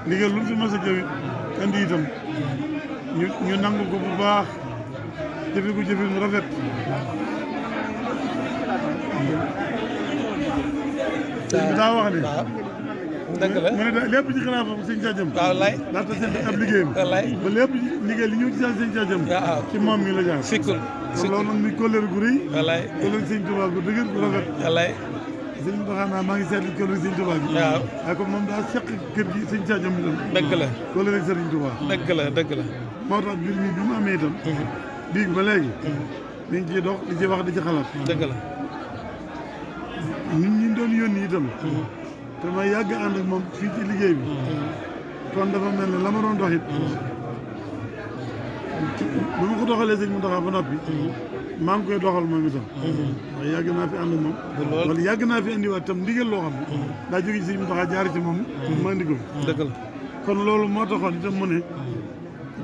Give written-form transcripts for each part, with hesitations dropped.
ndigal lu fi mos a jëwi andi itam ñu nangu ko bu baax jëfe ko jëfe mu rafet bi daa wax ne dëgg la mu ne lépp ci xalaat fa sëñ Sadio Deme wallaay laata seen ab liggéeyam ba lépp ndigal li ñu ci sëñ Sadio Deme ci moom mi la jaar sikkul loolu nag muy kóllëre gu rëy wallaay kóllëre sëñ Tuubaa gu dëgër gu rafet wallaay sëñ Mountakha naa maa ngi seetlu kóllëre sëñ Tuubaa gi waaw waaye comme moom daa seq kër gi sëñ Sadio Deme itam dëgg la kóllëre sëriñ Tuubaa dëgg la dëgg la moo tax mbir mi bi mu amee itam biig ba léegi mi ngi ciy dox di ci wax di ci xalaat dëgg la nit ñi doon yónni itam te ma yàgg ànd ak moom fii ci liggéey bi kon dafa mel ne la ma doon dox it bu ma ko doxalee sëñ Mountakha ba noppi maa ngi koy doxal moom itam ndax yàgg naa fi ànd ak moom wala yàgg naa fi indiwaat itam ndigal loo xam ne daa jóge ci sëñ Mountakha jaar ci moom ma indi ko fi dëgg la kon loolu moo taxoon itam mu ne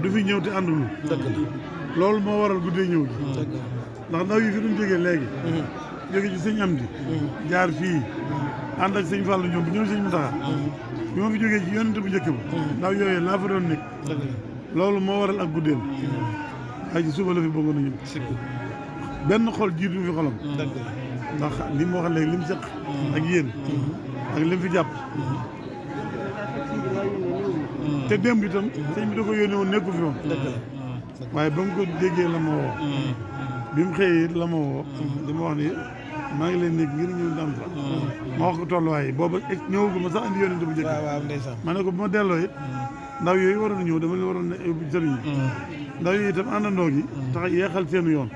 du fi ñëw te àndunu dëgg la loolu moo waral guddee ñëw gi dëgg la ndax ndaw yi fi doon jógee léegi jóge ci sëñ Amdi jaar fii ànd ak sëñ Fallou ñoom bu ñëw sëñ Mountakha bi ma fi jógee ci yonente bu njëkk ba ndaw yooyu laa fa doon nekk dëgg la loolu moo waral ak guddeel waaye ci suba la fi bëggoon a ñëw sikkul benn xol jiitu fi xolam dëgg la ndax li mu wax léegi li mu seq ak yéen ak li mu fi jàpp te démb itam sëñ bi da ko yónnee woon nekku fi moom dëgg la waaye ba mu ko déggee la ma woo bi mu xëyee la ma woo di ma wax ni maa ngi leen nekk ngir ñëw dam fa ma wax ko tolluwaay yi booba ñëwaguma sax andi yónnente bu njëkk waaw waaw ndeysaan ma ne ko bu ma delloo it ndaw yooyu waroon a ñëw dama leen waroon a sëriñ ndaw yooyu itam àndandoo gi tax yeexal seenu yoon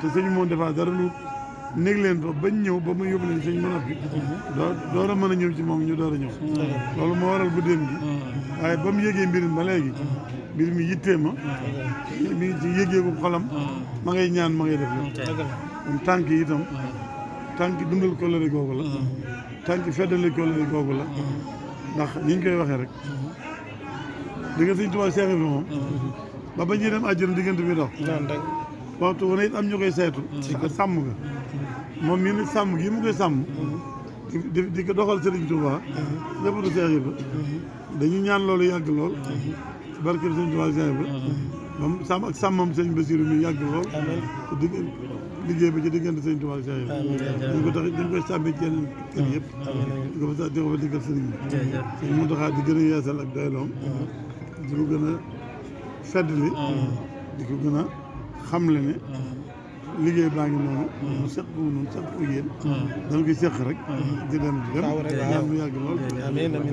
te sëñ moom defa dara lu néeg leen fa bañ ñëw ba ma yóbbu leen sëñ ba noppi door a mën a ñëw ci moom ñu door a ñëw loolu moo waral guddeem gi waaye ba mu yégee mbirum ba léegi mbir mi yittee ma mi ngi ci yégee ko xolam ma ngay ñaan ma ngay def lépp moom tànk yi itam tànk dundal kóllëre googu la tànk feddali kóllëre googu la ndax ni ñu koy waxee rek di nga sëñ Tuubaa Seex bi moom ba ba ñuy dem àjjana diggante bi dox naan rek waxtu wane it am ñu koy saytu ak sàmm nga moom mii nag sàmm gii mu koy sàmm di ko doxal Serigne Touba lépp du Cheikh Ibra dañuy ñaan loolu yàgg lool barke Serigne Touba Cheikh Ibra moom sàmm ak sàmmam Serigne Bassirou mi yàgg lool liggéey ba ci diggante Serigne Touba Cheikh Ibra dañ ko tax dañ koy sàmmee ci yeneen kër yëpp di ko fa diggal Serigne bi Serigne Mountakha di gën a yeesal ak doyloom di ko gën a feddli di ko gën a xamle ne liggéey baa ngi noonu mu seq ko noonu seq ko yéen dana koy seq rek di dem ñaan mu yàgg lool amiin nag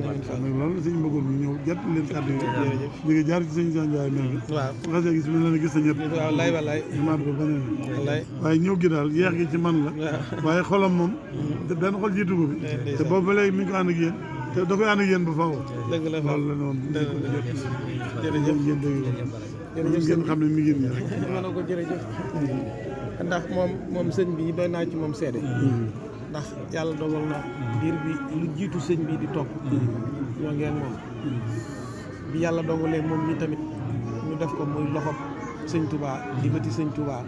loolu la sëñ bëggoon ñu ñëw jot leen kàddu yi ñu ngi jaar ci sëñ Sa Ndiaye mel bi bu xasee gis mel na ne gis sa ñëpp wallaay maat ko beneen waaye ñëw gi daal yeex gi ci man la waaye xolam moom benn xol jiitu ko bi te boobu ba léegi mi ngi ko ànd ak yéen te da koy ànd ak yéen ba faaw dëgg la loolu la ne woon jërëjëf ngeen dégg ngeen xam ne mi ngi nii rek ma ne ko jërëjëf ndax moom sëñ bi doy naa ci moom seede ndax yàlla dogal na diir bi lu jiitu sëñ bi di topp ñoo ngeen moom bi yàlla dogalee moom mi tamit ñu def ko muy loxob sëñ Touba di bëti sëñ Touba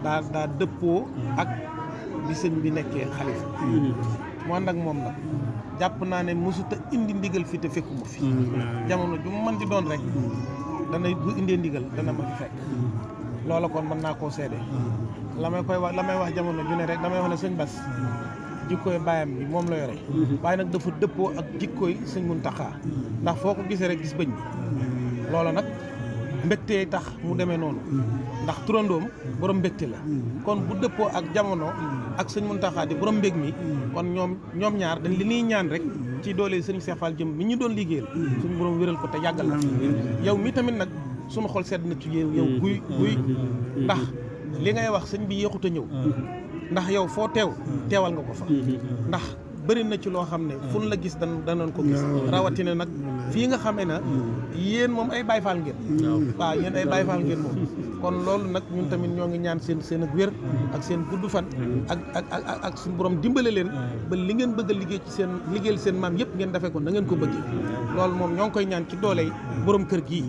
daa dëppoo ak bi sëñ bi nekkee xalifa mu ànd ak moom nag jàpp naa ne mosut a indi ndigal fi te fekkuma fi jamono ju mu mën di doon rek dana bu indee ndigal dana ma fi fekk loola kon mën naa koo seede la may wax jamono ju ne rek damay wax ne sëñ Bass jikkooy baayam bi moom la yore waaye nag dafa dëppoo ak jikkooy sëñ Mountakha ndax foo ko gisee rek gis bëñ bi loola nag mbégte tax mu demee noonu ndax turandoom borom mbégte la kon bu dëppoo ak jamono ak sëñ Mountakha di borom mbég mi kon ñoom ñaar dañ li ñuy ñaan rek ci doole sëñ Cheikh Fall jëm mi ñu doon liggéeyal suñu borom wéral ko te yàggal la yow mi tamit nag suñu xol sedd na ci yow guy ndax li ngay wax sëñ bi yéexut a ñëw ndax yow foo teewal nga ko fa ndax bëri na ci loo xam ne fu la gis danañ ko gis rawatina nag fii nga xamee na yéen moom ay Baay Faal ngeen waaw yéen ay Baay Faal ngeen moom kon loolu nag ñun tamit ñoo ngi ñaan seen ak wér ak seen gudd fan ak suñu borom dimbale leen ba li ngeen bëgg a liggéey ci liggéeyal seen maam yëpp ngeen defee ko na ngeen ko bëggee loolu moom ñoo ngi koy ñaan ci dooley borom kër gii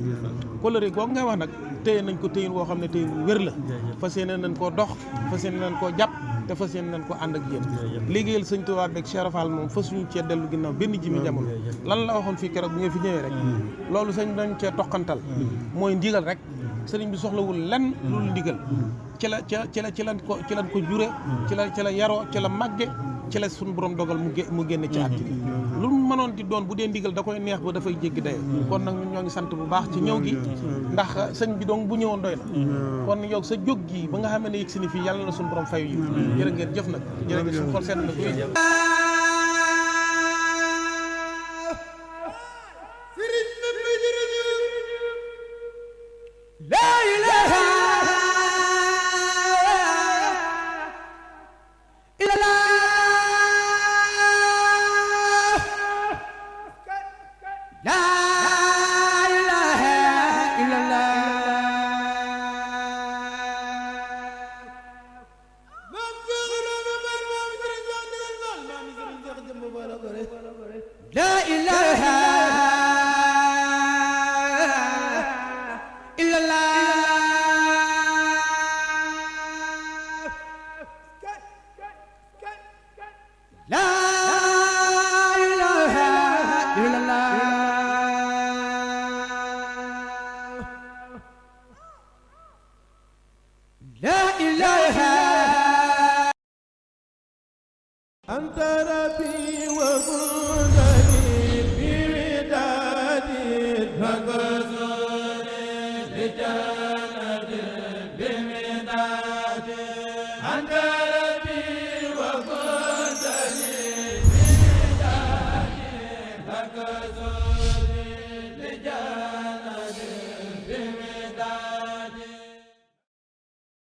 coloré googu ngay wax nag téye nañ ko téyin woo xam ne téyin wér la fas yéene nañ koo dox fas yéene nañ koo jàpp te fas yéene nañ ko ànd ak yéen liggéeyal sëñ Tuubaa beeg Cheikh Fall moom fas ñu cee dellu ginnaaw benn jimi jamono lan la waxoon fii keroog bu nga fi ñëwee rek loolu sëñ dañ cee toqantal mooy ndigal rek sëriñ bi soxlawul lenn loolu ndigal ci lan ko jure ci la yaroo ci la màgge ci la suñu borom dogal mu génn ci àddina lu mu mënoon di doon bu dee ndigal da koy neex ba dafay jéggi dayo kon nag ñun ñoo ngi sant bu baax ci ñëw gi ndax sëñ bi donc bu ñëwoon doy na kon yow sa jóg gi ba nga xam ne yëg si ni fii yàlla na suñu borom fayu yi jërë ngeen jëf nag jërë ngeen suñu xol seet na guy أنت ربي وجودني بودادي فقصوني بجنة بمدادي أنت